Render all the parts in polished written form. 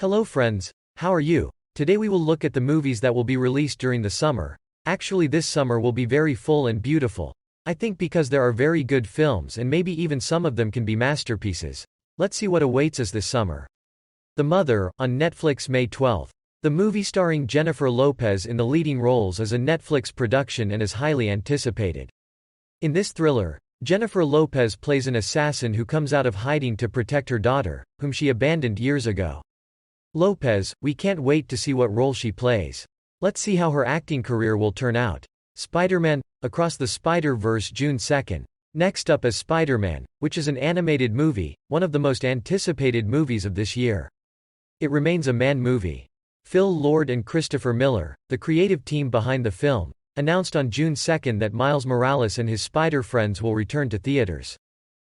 Hello friends, how are you? Today we will look at the movies that will be released during the summer. Actually this summer will be very full and beautiful. I think because there are very good films and maybe even some of them can be masterpieces. Let's see what awaits us this summer. The Mother, on Netflix May 12th. The movie starring Jennifer Lopez in the leading roles is a Netflix production and is highly anticipated. In this thriller, Jennifer Lopez plays an assassin who comes out of hiding to protect her daughter, whom she abandoned years ago. Lopez, we can't wait to see what role she plays. Let's see how her acting career will turn out. Spider-Man, Across the Spider-Verse June 2nd. Next up is Spider-Man, which is an animated movie, one of the most anticipated movies of this year. It remains a man movie. Phil Lord and Christopher Miller, the creative team behind the film, announced on June 2nd that Miles Morales and his Spider friends will return to theaters.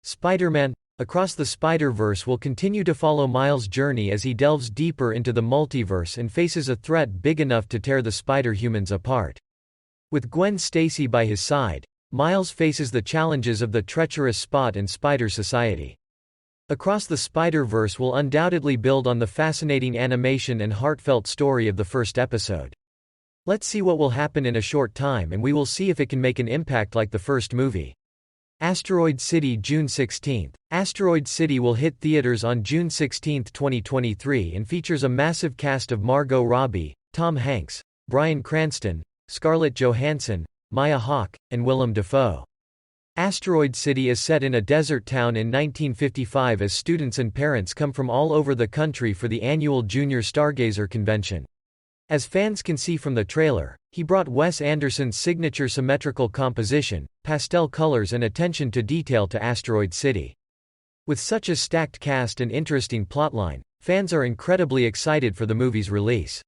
Spider-Man, Across the Spider-Verse will continue to follow Miles' journey as he delves deeper into the multiverse and faces a threat big enough to tear the Spider-Humans apart. With Gwen Stacy by his side, Miles faces the challenges of the treacherous Spot and Spider Society. Across the Spider-Verse will undoubtedly build on the fascinating animation and heartfelt story of the first episode. Let's see what will happen in a short time and we will see if it can make an impact like the first movie. Asteroid City June 16th. Asteroid City will hit theaters on June 16, 2023 and features a massive cast of Margot Robbie, Tom Hanks, Bryan Cranston, Scarlett Johansson, Maya Hawke, and Willem Dafoe. Asteroid City is set in a desert town in 1955 as students and parents come from all over the country for the annual Junior Stargazer Convention. As fans can see from the trailer, he brought Wes Anderson's signature symmetrical composition, pastel colors and attention to detail to Asteroid City. With such a stacked cast and interesting plotline, fans are incredibly excited for the movie's release.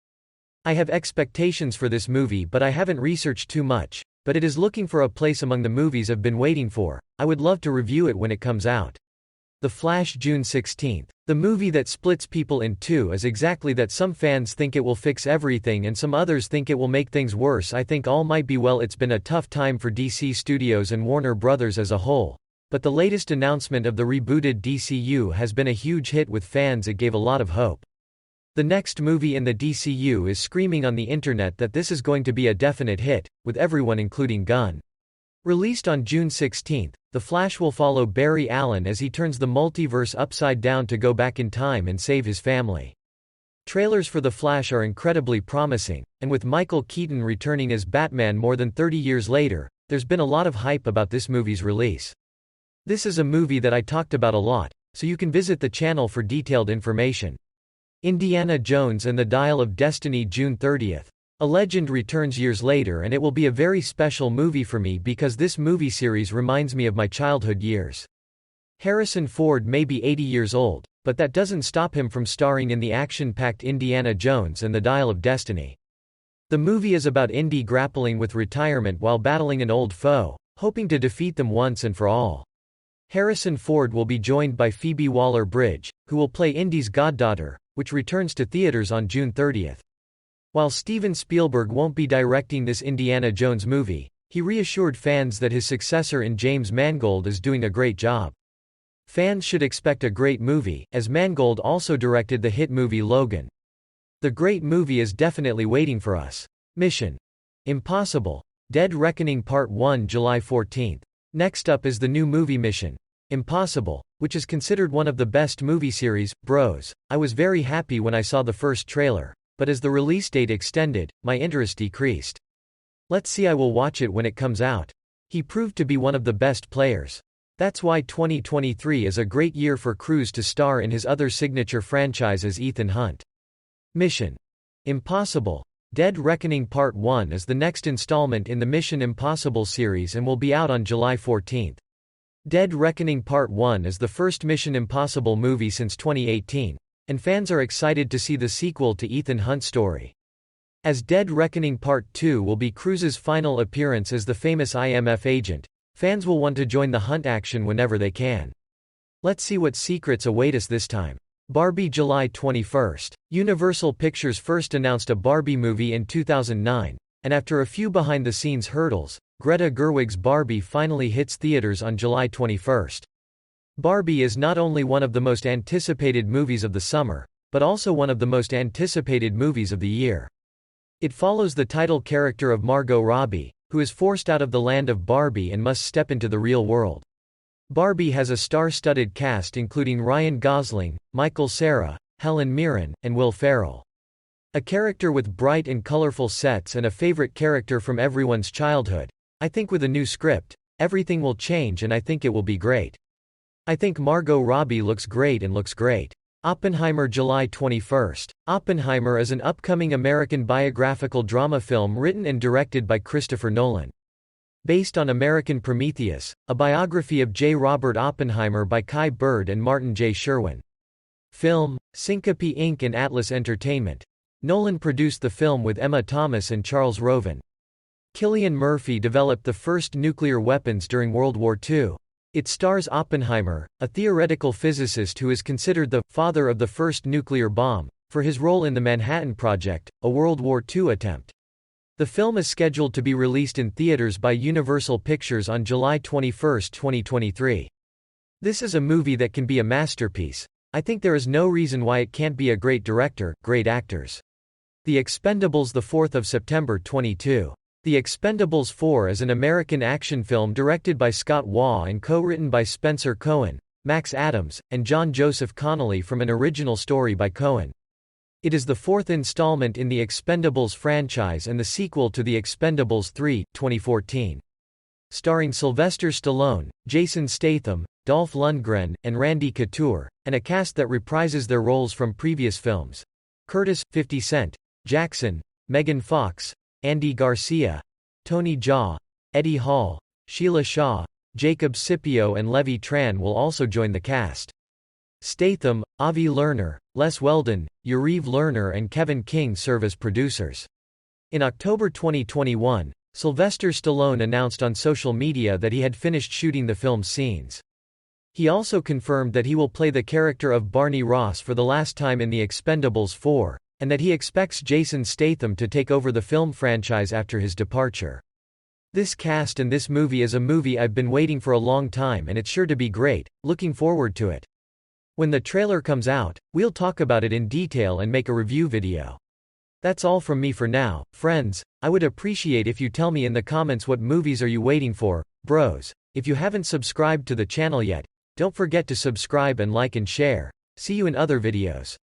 I have expectations for this movie but I haven't researched too much, but it is looking for a place among the movies I've been waiting for. I would love to review it when it comes out. The Flash June 16th. The movie that splits people in two is exactly that. Some fans think it will fix everything and some others think it will make things worse. I think all might be well. It's been a tough time for DC Studios and Warner Brothers as a whole. But the latest announcement of the rebooted DCU has been a huge hit with fans. It gave a lot of hope. The next movie in the DCU is screaming on the internet that this is going to be a definite hit, with everyone including Gunn. Released on June 16, The Flash will follow Barry Allen as he turns the multiverse upside down to go back in time and save his family. Trailers for The Flash are incredibly promising, and with Michael Keaton returning as Batman more than 30 years later, there's been a lot of hype about this movie's release. This is a movie that I talked about a lot, so you can visit the channel for detailed information. Indiana Jones and the Dial of Destiny June 30th. A legend returns years later and it will be a very special movie for me because this movie series reminds me of my childhood years. Harrison Ford may be 80 years old, but that doesn't stop him from starring in the action-packed Indiana Jones and the Dial of Destiny. The movie is about Indy grappling with retirement while battling an old foe, hoping to defeat them once and for all. Harrison Ford will be joined by Phoebe Waller-Bridge, who will play Indy's goddaughter, which returns to theaters on June 30th. While Steven Spielberg won't be directing this Indiana Jones movie, he reassured fans that his successor in James Mangold is doing a great job. Fans should expect a great movie, as Mangold also directed the hit movie Logan. The great movie is definitely waiting for us. Mission: Impossible. Dead Reckoning Part 1 July 14th. Next up is the new movie Mission: Impossible, which is considered one of the best movie series, Bros. I was very happy when I saw the first trailer. But as the release date extended, my interest decreased. Let's see, I will watch it when it comes out. He proved to be one of the best players. That's why 2023 is a great year for Cruise to star in his other signature franchise as Ethan Hunt. Mission: Impossible. Dead Reckoning Part 1 is the next installment in the Mission Impossible series and will be out on July 14th. Dead Reckoning Part 1 is the first Mission Impossible movie since 2018. And fans are excited to see the sequel to Ethan Hunt's story. As Dead Reckoning Part 2 will be Cruise's final appearance as the famous IMF agent, fans will want to join the Hunt action whenever they can. Let's see what secrets await us this time. Barbie July 21st. Universal Pictures first announced a Barbie movie in 2009, and after a few behind-the-scenes hurdles, Greta Gerwig's Barbie finally hits theaters on July 21st. Barbie is not only one of the most anticipated movies of the summer, but also one of the most anticipated movies of the year. It follows the title character of Margot Robbie, who is forced out of the land of Barbie and must step into the real world. Barbie has a star-studded cast including Ryan Gosling, Michael Cera, Helen Mirren, and Will Ferrell. A character with bright and colorful sets and a favorite character from everyone's childhood. I think with a new script, everything will change and I think it will be great. I think Margot Robbie looks great and looks great. Oppenheimer, July 21st. Oppenheimer is an upcoming American biographical drama film written and directed by Christopher Nolan. Based on American Prometheus, a biography of J. Robert Oppenheimer by Kai Bird and Martin J. Sherwin. Film, Syncope Inc. and Atlas Entertainment. Nolan produced the film with Emma Thomas and Charles Roven. Cillian Murphy developed the first nuclear weapons during World War II. It stars Oppenheimer, a theoretical physicist who is considered the father of the first nuclear bomb, for his role in the Manhattan Project, a World War II attempt. The film is scheduled to be released in theaters by Universal Pictures on July 21, 2023. This is a movie that can be a masterpiece. I think there is no reason why it can't be a great director, great actors. The Expendables, the 4th of September 22. The Expendables 4 is an American action film directed by Scott Waugh and co-written by Spencer Cohen, Max Adams, and John Joseph Connolly from an original story by Cohen. It is the fourth installment in the Expendables franchise and the sequel to The Expendables 3, 2014. Starring Sylvester Stallone, Jason Statham, Dolph Lundgren, and Randy Couture, and a cast that reprises their roles from previous films. Curtis, 50 Cent, Jackson, Megan Fox, Andy Garcia, Tony Jaa, Eddie Hall, Sheila Shaw, Jacob Scipio and Levi Tran will also join the cast. Statham, Avi Lerner, Les Weldon, Yariv Lerner and Kevin King serve as producers. In October 2021, Sylvester Stallone announced on social media that he had finished shooting the film's scenes. He also confirmed that he will play the character of Barney Ross for the last time in The Expendables 4, and that he expects Jason Statham to take over the film franchise after his departure. This cast and this movie is a movie I've been waiting for a long time and it's sure to be great, looking forward to it. When the trailer comes out, we'll talk about it in detail and make a review video. That's all from me for now, friends. I would appreciate if you tell me in the comments what movies are you waiting for, bros. If you haven't subscribed to the channel yet, don't forget to subscribe and like and share. See you in other videos.